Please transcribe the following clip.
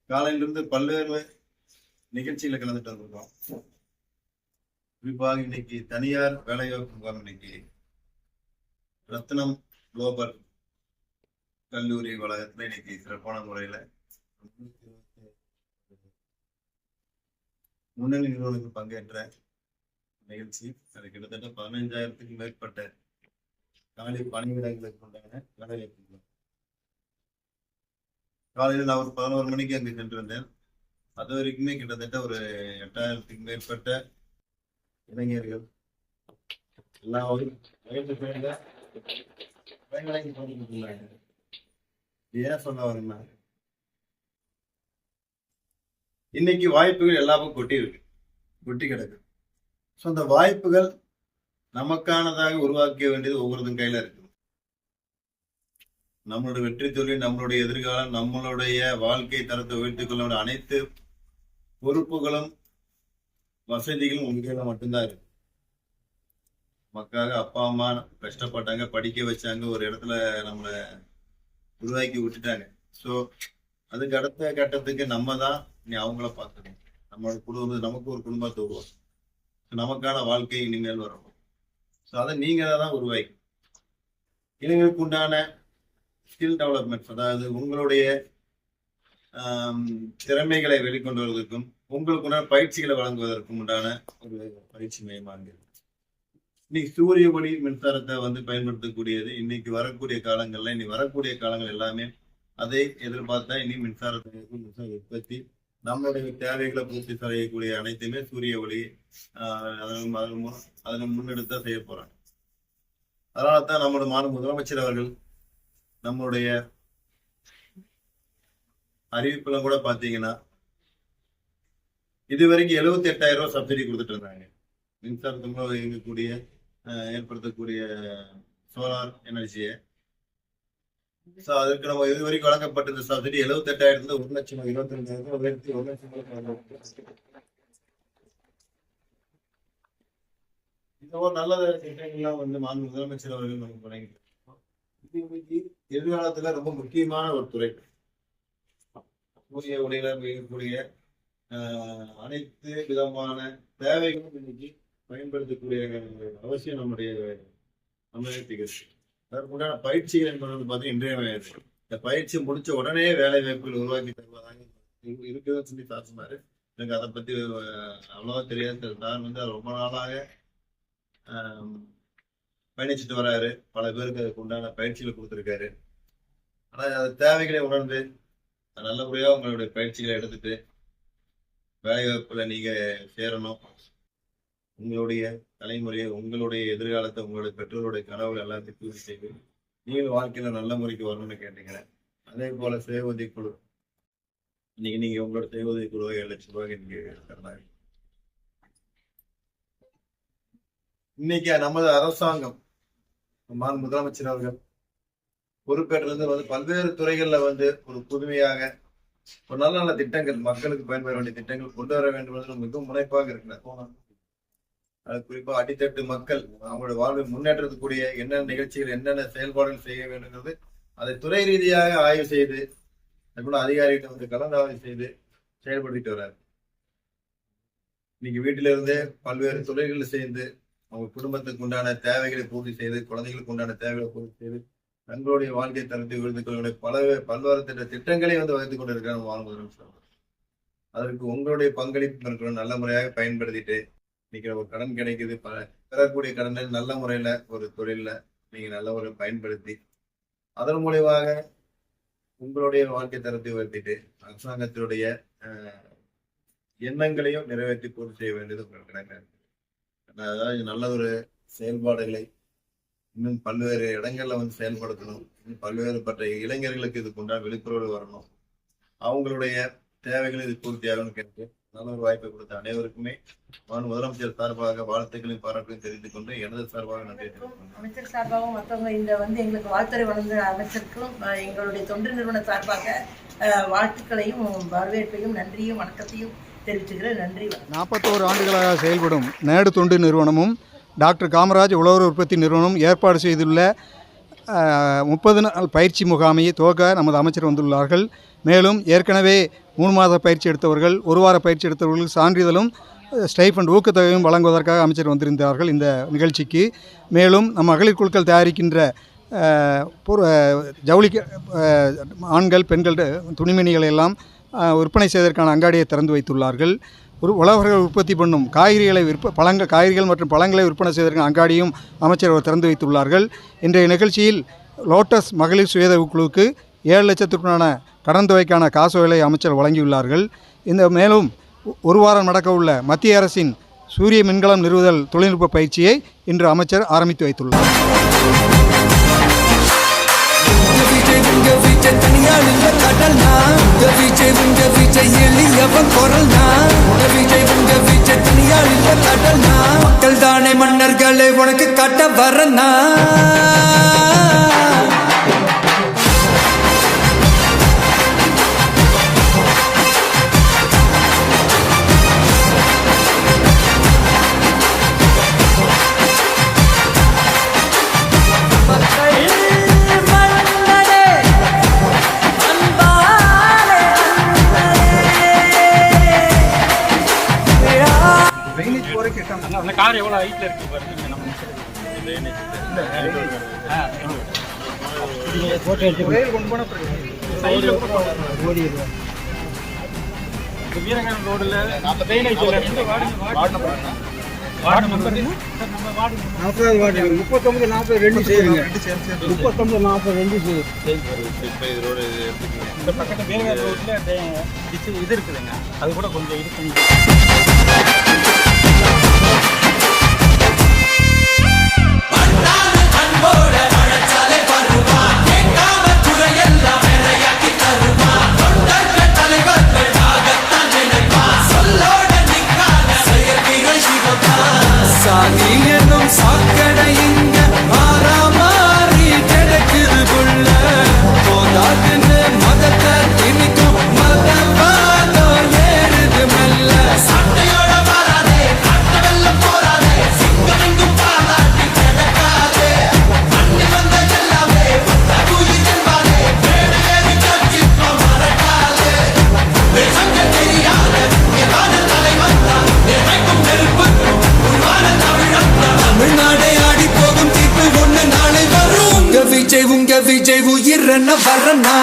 காலையிலிருந்து பல்வேறு நிகழ்ச்சிகளை கலந்துட்டு வந்திருக்கோம். குறிப்பாக இன்னைக்கு தனியார் வேலைவாய்ப்பு முகாம் இன்னைக்கு ரத்னம் குளோபல் கல்லூரி வளாகத்துல இன்னைக்கு சிறப்பான முறையில முன்னணி நிறுவனங்கள் பங்கேற்ற நிகழ்ச்சி. அது கிட்டத்தட்ட 15,000க்கும் மேற்பட்ட காலி பணியிடங்களுக்கு உண்டான வேலைவாய்ப்பு. காலையில் நான் ஒரு 11 மணிக்கு அங்கே சென்று வந்தேன். அது வரைக்குமே கிட்டத்தட்ட ஒரு 8,000க்கும் மேற்பட்ட இளைஞர்கள் எல்லாம் ஏன் சொல்ல வரேன்னா, இன்னைக்கு வாய்ப்புகள் எல்லாமே கொட்டி கிடக்கு. ஸோ அந்த வாய்ப்புகள் நமக்கானதாக உருவாக்க வேண்டியது ஒவ்வொருத்தரும் கையில இருக்கு. நம்மளுடைய வெற்றி தொழில், நம்மளுடைய எதிர்காலம், நம்மளுடைய வாழ்க்கை தரத்தை உயர்த்திக் கொள்ள அனைத்து பொறுப்புகளும் வசதிகளும் உங்க கையில மட்டும்தான் இருக்கு. மக்களாக அப்பா அம்மா கஷ்டப்பட்டாங்க, படிக்க வச்சாங்க, ஒரு இடத்துல நம்மளை உருவாக்கி விட்டுட்டாங்க. ஸோ அதுக்கு அடுத்த கட்டத்துக்கு நம்ம தான் நீ அவங்கள பார்க்கணும். நம்மளோட குடும்பம், நமக்கு ஒரு குடும்பத்தை உருவாக்கும், நமக்கான வாழ்க்கை இனிமேல் வரணும். ஸோ அதை நீங்க தான் உருவாக்கி இளைஞருக்கு உண்டான ஸ்கில் டெவலப்மெண்ட், அதாவது உங்களுடைய திறமைகளை வெளிக்கொண்டு வருவதற்கும் உங்களுக்கு உண்டான பயிற்சிகளை வழங்குவதற்கும் உண்டான ஒரு பயிற்சி மையமாக இருக்கு. இன்னைக்கு சூரிய ஒளி மின்சாரத்தை பயன்படுத்தக்கூடியது. இன்னைக்கு வரக்கூடிய காலங்கள்ல, இனி வரக்கூடிய காலங்கள் எல்லாமே அதை எதிர்பார்த்தா இனி மின்சார உற்பத்தி, நம்மளுடைய தேவைகளை பூர்த்தி செய்யக்கூடிய அனைத்துமே சூரிய ஒளி அதனை முன்னெடுத்தா செய்ய போறாங்க. அதனால தான் நம்மளோட மாநில முதலமைச்சர் அவர்கள் நம்மளுடைய அறிவிப்புல கூட பாத்தீங்கன்னா இதுவரைக்கும் 78,000 ரூபாய் சப்சிடி கொடுத்துட்டு இருந்தாங்க. மின்சாரத்துக்குள்ள இயங்கக்கூடிய ஏற்படுத்தக்கூடிய சோலார் எனர்ஜியை. ஸோ அதுக்கு நம்ம இதுவரைக்கும் வழங்கப்பட்ட சப்சிடி 78,000 1,22,000 1 லட்சம். இது ஒரு நல்ல திட்டங்கள்லாம் மாண்பு முதலமைச்சர் அவர்கள் நமக்கு வழங்கிட்டு எதிர்காலத்துல ரொம்ப முக்கியமான ஒரு துறை. சூரிய ஒளியில இருக்கக்கூடிய அனைத்து விதமான தேவைகளும் இன்னைக்கு பயன்படுத்தக்கூடிய அவசியம் நம்முடைய தமிழகத்துக்கு. அதற்குண்டான பயிற்சிகள் என்பது பார்த்தீங்கன்னா இன்றைய இந்த பயிற்சி முடிச்ச உடனே வேலை வாய்ப்புகள் உருவாக்கி தருவதாக இருக்குதுன்னு சொல்லி சார் சொன்னாரு. எனக்கு அதை பத்தி அவ்வளவா தெரியாது. சார் ரொம்ப நாளாக பயணிச்சுட்டு வராரு, பல பேருக்கு அதுக்கு உண்டான பயிற்சிகளை கொடுத்துருக்காரு. ஆனா அது தேவைகளை உணர்ந்து நல்லபடியா உங்களுடைய பயிற்சிகளை எடுத்துட்டு வேலைவாய்ப்புல நீங்க சேரணும். உங்களுடைய தலைமுறையை, உங்களுடைய எதிர்காலத்தை, உங்களுடைய பெற்றோருடைய கனவுகள் எல்லாத்தையும் பூர்த்தி செய்து நீங்கள் வாழ்க்கையில நல்ல முறைக்கு வரணும்னு கேட்டீங்களேன். அதே போல சுய உதவி குழு, இன்னைக்கு நீங்க உங்களோட சுய உதவி குழுவை 7 லட்சம் ரூபாய்க்கு நீங்க தரலாம். இன்னைக்கு நமது அரசாங்கம், முதலமைச்சர் அவர்கள் பொறுப்பேற்றிலிருந்து பல்வேறு துறைகள்ல ஒரு புதுமையாக ஒரு நல்ல நல்ல திட்டங்கள், மக்களுக்கு பயன்பெற வேண்டிய திட்டங்கள் கொண்டு வர வேண்டும் என்று மிகவும் முனைப்பாக இருக்கிறார். அது குறிப்பா அடித்தட்டு மக்கள் அவங்களோட வாழ்வை முன்னேற்றத்துக்குரிய என்னென்ன நிகழ்ச்சிகள், என்னென்ன செயல்பாடுகள் செய்ய வேண்டுங்கிறது அதை துறை ரீதியாக ஆய்வு செய்து அதுக்குள்ள அதிகாரிகிட்ட கலந்தாய்வு செய்து செயல்படுத்திட்டு வர்றாரு. இன்னைக்கு வீட்டில இருந்தே பல்வேறு தொழில்களை சேர்ந்து அவங்க குடும்பத்துக்கு உண்டான தேவைகளை பூர்த்தி செய்து, குழந்தைகளுக்கு உண்டான தேவைகளை பூர்த்தி செய்து தங்களுடைய வாழ்க்கை தரத்தை உயர்ந்து கொள்ளுடைய பல்வேறு திட்டங்களை வகுத்துக் கொண்டிருக்கிறார் முதலமைச்சர். அதற்கு உங்களுடைய பங்களிப்பு நல்ல முறையாக பயன்படுத்திட்டு இன்னைக்கு ஒரு கடன் கிடைக்குது, பெறக்கூடிய கடனை நல்ல முறையில ஒரு தொழில நீங்க நல்ல முறையில் பயன்படுத்தி அதன் மூலியமாக உங்களுடைய வாழ்க்கை தரத்தை உயர்த்திட்டு அரசாங்கத்தினுடைய எண்ணங்களையும் நிறைவேற்றி பூர்த்தி செய்ய வேண்டியது உங்களுக்கு. அதாவது நல்ல ஒரு செயல்பாடுகளை இன்னும் பல்வேறு இடங்கள்ல செயல்படுத்தணும். இன்னும் பல்வேறு பட்ட இளைஞர்களுக்கு இதுக்கு உண்டான விழிப்புணர்வு வரணும். அவங்களுடைய தேவைகளை இது பூர்த்தியாகணும்னு கேட்டு நல்ல ஒரு வாய்ப்பை கொடுத்த அனைவருக்குமே முதலமைச்சர் சார்பாக வாழ்த்துக்களையும் பாராட்டையும் தெரிவித்துக் கொண்டு எனது சார்பாக நன்றி. அமைச்சர் சார்பாகவும் மற்றவங்க எங்களுக்கு வாழ்த்துறை வழங்க அமைச்சருக்கும் எங்களுடைய தொண்டு நிறுவன சார்பாக வாழ்த்துக்களையும் வரவேற்பையும் நன்றியும் வணக்கத்தையும் தெரிவிச்சுக்கிறேன். நன்றி. 41 ஆண்டுகளாக செயல்படும் நேடு தொண்டு நிறுவனமும் டாக்டர் காமராஜ் உழவர் உற்பத்தி நிறுவனம் ஏற்பாடு செய்துள்ள 30 நாள் பயிற்சி முகாமையை துவக்க நமது அமைச்சர் வந்துள்ளார்கள். மேலும் ஏற்கனவே 3 மாத பயிற்சி எடுத்தவர்கள், 1 வார பயிற்சி எடுத்தவர்களுக்கு சான்றிதழும் ஸ்டைஃபண்ட் ஊக்கத்தொகையும் வழங்குவதற்காக அமைச்சர் வந்திருந்தார்கள் இந்த நிகழ்ச்சிக்கு. மேலும் நம் மகளிர் குழுக்கள் தயாரிக்கின்ற ஜவுளி ஆண்கள் பெண்கள் துணிமணிகளை எல்லாம் விற்பனை செய்வதற்கான அங்காடியை திறந்து வைத்துள்ளார்கள். உழவர்கள் உற்பத்தி பண்ணும் காய்கறிகளை காய்கறிகள் மற்றும் பழங்களை விற்பனை செய்வதற்கான அங்காடியும் அமைச்சர் திறந்து வைத்துள்ளார்கள். இன்றைய நிகழ்ச்சியில் லோட்டஸ் மகளிர் சுயஉதவி குழுவுக்கு 7 லட்சத்திற்கான கடன் தொகைக்கான காசோலை அமைச்சர் வழங்கியுள்ளார்கள். இந்த மேலும் 1 வாரம் நடக்கவுள்ள மத்திய அரசின் சூரிய மின்கலம் நிறுவுதல் தொழில்நுட்ப பயிற்சியை இன்று அமைச்சர் ஆரம்பித்து வைத்துள்ளார். மக்கள் தானே மன்னர்களை உனக்கு காட்ட வரனா அந்த கார் எவ்வளோ ஹைட்டில் இருக்கு பாருங்க. நம்ம வீரங்கன் ரோடில் வார்டு நம்பர் 40 வார்டு 39 42 செய்யுங்க. 39 42 இந்த பக்கத்து வீரங்கன் ரோட்டில் இது இருக்குதுங்க. அது கூட கொஞ்சம் இது பண்ணி சாதியனும் சாக்கடை இங்க மாறாமாறி கிடக்குது புள்ள போதாதுன்னு மதத்தை திணிக்கும் மதவாதம் ஏறுது மெல்ல சட்டையோட வராதே கட்ட வெள்ளம் போராதே சிங்கமெங்கும் பாலாட்டி கிடக்காதே மண்ணி வந்த எல்லாமே உயிர் என்பாரே மேடு ஏறி கட்சிப்ப மறக்காதே சங்க தெரியாத தலைவன் தான் நிறைக்கும் நெருப்புக்கும் தமிழ்நாடே ஆடி போகும் தீர்ப்பு ஒண்ணு நாளை வரும் உங்க விஜய் உயிர் என்ன வரனா